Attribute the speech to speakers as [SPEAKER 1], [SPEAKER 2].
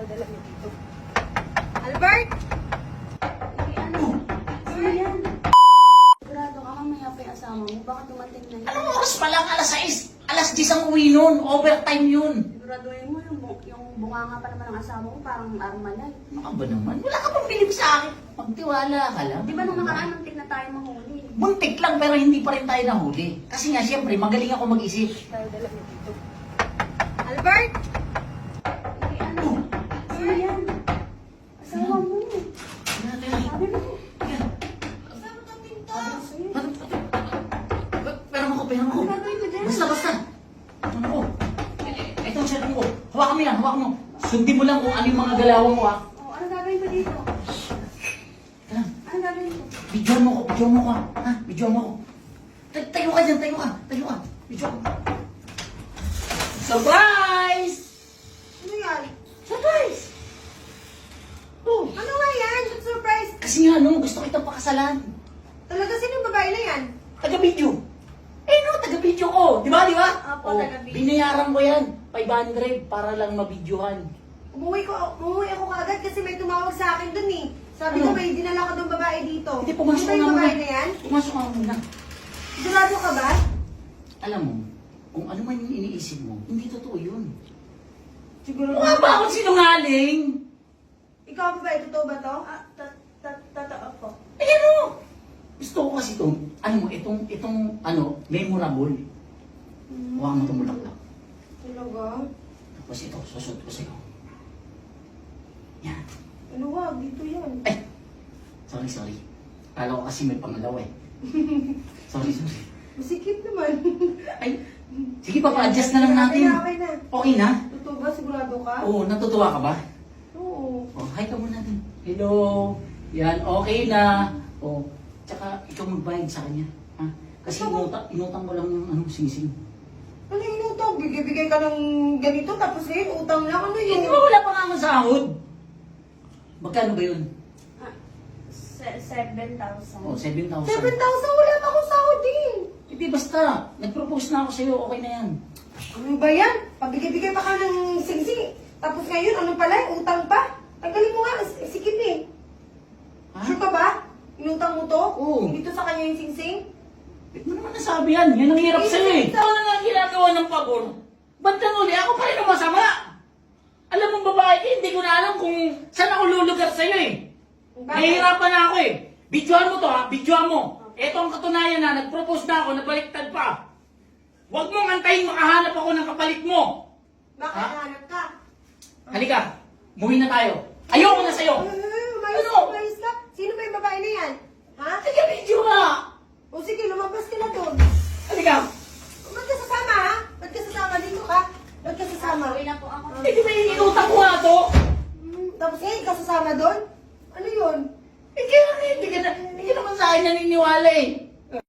[SPEAKER 1] dala niyo dito. Albert! Ano? Ano yan? Sigurado ka mamaya pa yung asawa mo. Baka dumating na yun.
[SPEAKER 2] Anong oras pa lang? Alas 6. Alas 10 ang uwi nun. Overtime yun.
[SPEAKER 1] Siguraduhin mo yung bunganga pa naman ng asawa mo. Parang armalay.
[SPEAKER 2] Ano ba naman? Wala ka pang bilib sa akin. Magtiwala ka lang.
[SPEAKER 1] Di ba nung nakaraan muntik na tayo mahuli?
[SPEAKER 2] Muntik lang pero hindi pa rin tayo nahuli. Kasi nga siyempre magaling ako mag-isip.
[SPEAKER 1] Tayo dala niyo dito. Albert! Ano? Ano yan? Asawa mo. Sabi mo.
[SPEAKER 2] Pera mo ko.
[SPEAKER 1] Ano gagawin mo dyan?
[SPEAKER 2] Basta. Ano ko? Ito ang cellphone ko. Hawakan mo yan, hawakan mo. Sundin mo lang kung ano yung mga galawan mo ha.
[SPEAKER 1] Oh, ano gagawin mo dito?
[SPEAKER 2] Tara,
[SPEAKER 1] Ano gagawin mo?
[SPEAKER 2] videoan mo ko ha. Videoan mo ko. Tayo ka dyan, tayo ka. Videoan ko. Surprise!
[SPEAKER 1] Ano yan?
[SPEAKER 2] Surprise! Oh,
[SPEAKER 1] Ano nga yan? Surprise!
[SPEAKER 2] kasi nga no, gusto kitang pakasalan.
[SPEAKER 1] Talaga sino yung babae na yan?
[SPEAKER 2] Taga-video. Taga-video ko. Di ba?
[SPEAKER 1] Apo, taga-video.
[SPEAKER 2] Binayaran ko yan. 500 para lang mabidyohan.
[SPEAKER 1] Umuwi ako kaagad kasi may tumawag sa akin dun eh. Sabi
[SPEAKER 2] Ano?
[SPEAKER 1] ko may dinala ko dong babae dito.
[SPEAKER 2] Hindi, pumasok
[SPEAKER 1] Sino
[SPEAKER 2] ka
[SPEAKER 1] yung
[SPEAKER 2] muna.
[SPEAKER 1] babae na yan?
[SPEAKER 2] Pumasok ka muna.
[SPEAKER 1] Sigurado ka ba?
[SPEAKER 2] Alam mo, kung ano man yung iniisip mo, hindi totoo yun.
[SPEAKER 1] Siguro.
[SPEAKER 2] Mukha ba akong sinungaling?
[SPEAKER 1] Ikaw ang babae, totoo ba to? Totoo po.
[SPEAKER 2] Ayan o! Gusto ko kasi itong, memorable. Huwag mo itong bulaklak.
[SPEAKER 1] Talaga?
[SPEAKER 2] Tapos ito, susot ko sa'yo. Yan.
[SPEAKER 1] Ano wag? Dito yan.
[SPEAKER 2] Ay! Sorry. Kala ko kasi may pangalawa eh. Sorry.
[SPEAKER 1] Masikip naman.
[SPEAKER 2] Ay! Sige, papa-adjust na lang natin.
[SPEAKER 1] Okay na.
[SPEAKER 2] Okay na?
[SPEAKER 1] Totoo ba? Sigurado ka?
[SPEAKER 2] Oo, natutuwa ka ba?
[SPEAKER 1] Oo.
[SPEAKER 2] Oh, hi ka muna din. Hello. Yan, okay na. Oh, tsaka ikaw magbayad sa kanya. Ha? Kasi inutang mo lang yung sing-sing.
[SPEAKER 1] Ano yung utang? Bigay ka ng ganito tapos ngayon utang lang. Ano yun?
[SPEAKER 2] Hindi ba wala pa nga masahod? Magkano ba yun?
[SPEAKER 1] 7,000.
[SPEAKER 2] Oh, 7,000.
[SPEAKER 1] 7,000? Wala pa akong sahod din.
[SPEAKER 2] Hindi, basta. Nag-propose na ako sa'yo. Okay na yan.
[SPEAKER 1] Ano ba yan? Pabigay-bigay pa ka ng sing-sing. Tapos ngayon, ano pala? Utang pa? Tanggalin mo nga. Sikip eh.
[SPEAKER 2] Ha?
[SPEAKER 1] Sure ka ba? Inutang mo to?
[SPEAKER 2] Oo.
[SPEAKER 1] Dito sa kanya yung sing-sing?
[SPEAKER 2] Ba't mo naman nasabi yan? Yan ang hirap sa'yo eh. Ikaw na nga ginagawa ng pabor. Ba't nang uli? Ako pa rin ang masama. Alam mong babae ka, hindi ko na alam kung saan ako lulugar sa'yo eh. Nahihirapan na ako eh. Videoan mo to ha, videoan mo. Ito ang katunayan na, nag-propose na ako, nabaliktad pa. Huwag mong antayin makahanap ako ng kapalit mo.
[SPEAKER 1] Bakit
[SPEAKER 2] Ha?
[SPEAKER 1] nahanap ka?
[SPEAKER 2] Halika, muwi na tayo. Ayoko na sa'yo.
[SPEAKER 1] Umayos ka? Sino ba yung babae na yan? Ha?
[SPEAKER 2] Halika, video nga.
[SPEAKER 1] O sige, lumabas ka na doon.
[SPEAKER 2] Halika.
[SPEAKER 1] Ba't ka sasama ha? Ba't ka sasama dito ka? Ba't ka sasama?
[SPEAKER 3] Uwi na po ako.
[SPEAKER 2] Hindi ba inutang ko nga to?
[SPEAKER 1] Tapos ngayon ka sasama doon? Ano yun?
[SPEAKER 2] Hindi ka naman sa akin naniniwala eh.